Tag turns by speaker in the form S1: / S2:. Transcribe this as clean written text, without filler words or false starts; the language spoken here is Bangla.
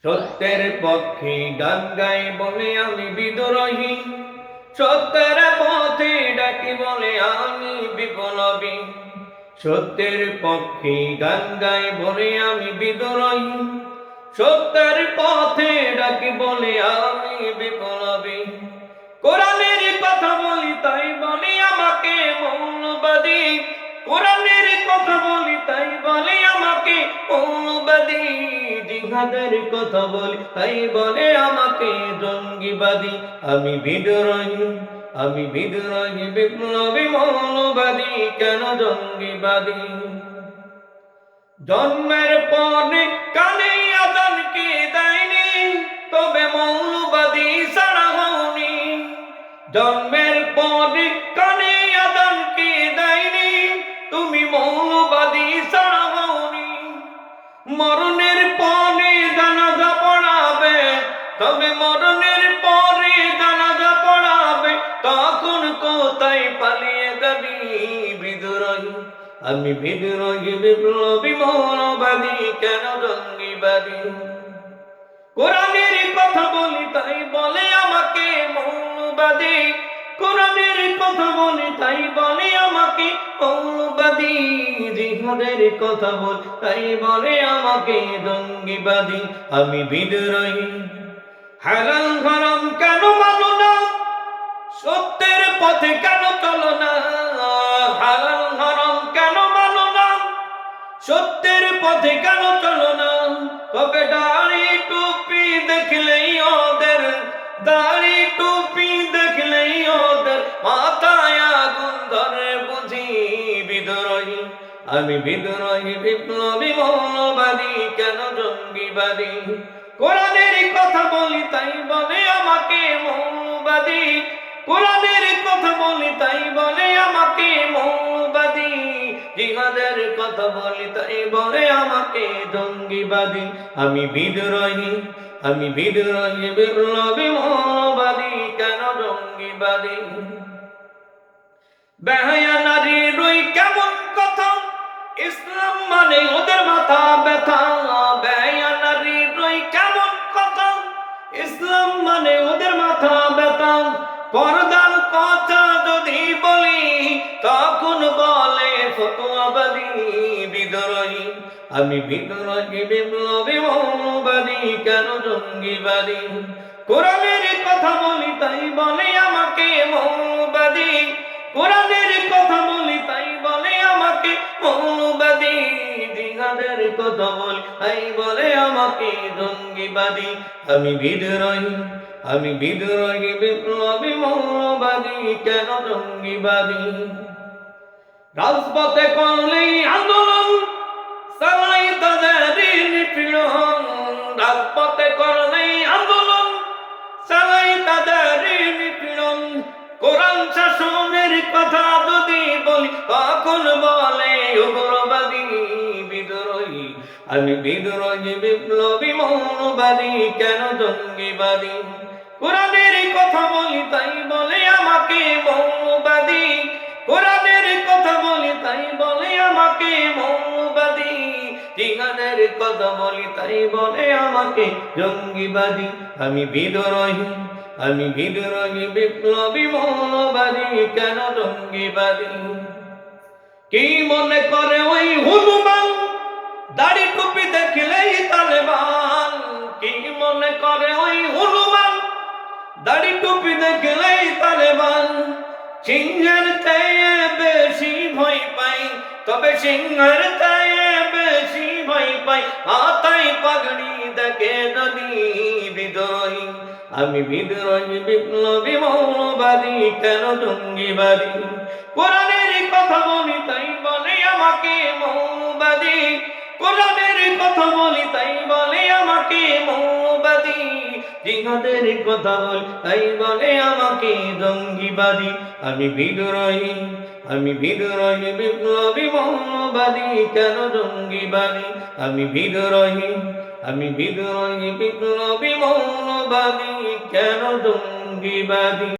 S1: সত্যের পক্ষে গান গাই বলে আমি বিদ্রোহী, সত্যের পথে ডাকি বলে আমি বিপ্লবী। সত্যের পক্ষে গান গাই বলে আমি বিদ্রোহী, সত্যের পথে ডাকি বলে আমি বিপ্লবী। কোরআনের কথা বলি তাই বলি আমাকে মৌলবাদী, কোরআনের কথা বলি তাই বলি আমাকে মৌলবাদী। জিহাদের কথা বলি তাই বলে আমাকে জঙ্গিবাদী। আমি বিদ্রোহী, আমি বিদ্রোহী, বিপ্লবী, মৌলবাদী, কেন জঙ্গিবাদী? জন্মের পরে কানে আযান কে দেয়নি, তবে মৌলবাদী ছাড়া হওনি। জন্মের পরে কানে আযান কে দেয়নি, তুমি মৌলবাদী ছাড়া হওনি। মরণের পরে জানাজা পড়াবে, তবে মরণের পরে জানাজা পড়াবে, তখন কোথায় পালিয়ে যাবি বিদ্রোহী? আমি বিদ্রোহী, বিপ্লবী, মৌলবাদী, কেন জঙ্গিবাদী? কোরআনের কথা বলি তাই বলে আমাকে মৌলবাদী, কোরআনের কথা বলি তাই বলে আমাকে মৌলবাদী। জিহাদের কথা বলি তাই বলে আমাকে জঙ্গিবাদী। আমি বিদ্রোহী। হালাল হারাম কেন মানো না? সত্যের পথে কেন চলো না? হালাল হারাম কেন মানো না? সত্যের পথে কেন চলো না? তবে দাড়ি টুপি দেখলেই ওদের, দাড়ি টুপি দেখলেই ওদের মাথায় আগুন ধরে বুঝি বিদ্রোহী। আমি বিদ্রোহী, বিপ্লবী, মৌলবাদী, কেন জঙ্গিবাদী? কোরআনের কথা বলি তাই বলে আমাকে মৌলবাদী, কোরআনের কথা বলি তাই বলে আমাকে মৌলবাদী। জিহাদের কথা বলি তাই বলে আমাকে জঙ্গিবাদী। আমি বিদ্রোহী, আমি বিদ্রোহী, বিপ্লবী, মৌলবাদী, কেন জঙ্গিবাদী? বেহায়া নারীর ওই কেমন কথা, ইসলাম মানে ওদের মাথা ব্যথা। বেহায়া নারীর ওই কেমন কথা, ইসলাম মানে ওদের মাথা ব্যথা। পর্দার কথা যদি বলি, তখন বলে ফতোয়াবাদী বিদ্রোহী। আমি বিদ্রোহী, বিপ্লবী, মৌলবাদী, কেন জঙ্গিবাদী? কোরআনের কথা বলি তাই বলে আমাকে মৌলবাদী, কোরআনের কথা বলি তাই বলে আমাকে মৌলবাদী। জিহাদের কথা বলি তাই বলে আমাকে জঙ্গিবাদী। আমি বিদ্রোহী, আমি বিদ্রোহী, বিপ্লবী, মৌলবাদী, কেন জঙ্গিবাদী? রাজপথে করলেই আন্দোলন, চালাই তাদের নিপীড়ন। রাজপথে করলেই আন্দোলন, চালাই তাদের নিপীড়ন। কোরআন শাসনের কথা যদি বলি, তখন বলে উগ্রবাদী বিদ্রোহী। আমি বিদ্রোহী, বিপ্লবী, মৌলবাদী, কেন জঙ্গিবাদী? কোরআনের কথা বলি তাই বলে আমাকে মৌলবাদী, কোরআনের কথা বলি তাই বলে আমাকে মৌলবাদী। জিহাদের কথা বলি তাই বলে আমাকে জঙ্গিবাদী। আমি বিদ্রোহী, আমি বিদ্রোহী, বিপ্লবী, মৌলবাদী, কেন জঙ্গিবাদী? কি মনে করে ওই হনুমান, দাড়ি টুপি দেখলেই তালেবান? কি মনে করে ওই হনুমান, দাড়ি টুপি দেখলেই তালেবান? সিংহের চেয়ে বেশি ভয় পাই, তবে সিংহের চেয়ে বেশি ভয় পাই মাথায় পাগড়ি দেখে যদি বিদ্রোহী। আমি বিদ্রোহী, বিপ্লবী, মৌলবাদী, কেন জঙ্গিবাদী? কোরআনের কথা বলি তাই বলে আমাকে মৌলবাদী, কোরআনের কথা বলি তাই বলে আমাকে মৌলবাদী। জিহাদের কথা বলি তাই বলে আমাকে জঙ্গিবাদী। আমি বিদ্রোহী, আমি বিদ্রোহী, বিপ্লবী, মৌলবাদী, কেন জঙ্গিবাদী? আমি বিদ্রোহী, আমি বিদ্রোহী, বিপ্লবী, মৌলবাদী, কেন জঙ্গিবাদী?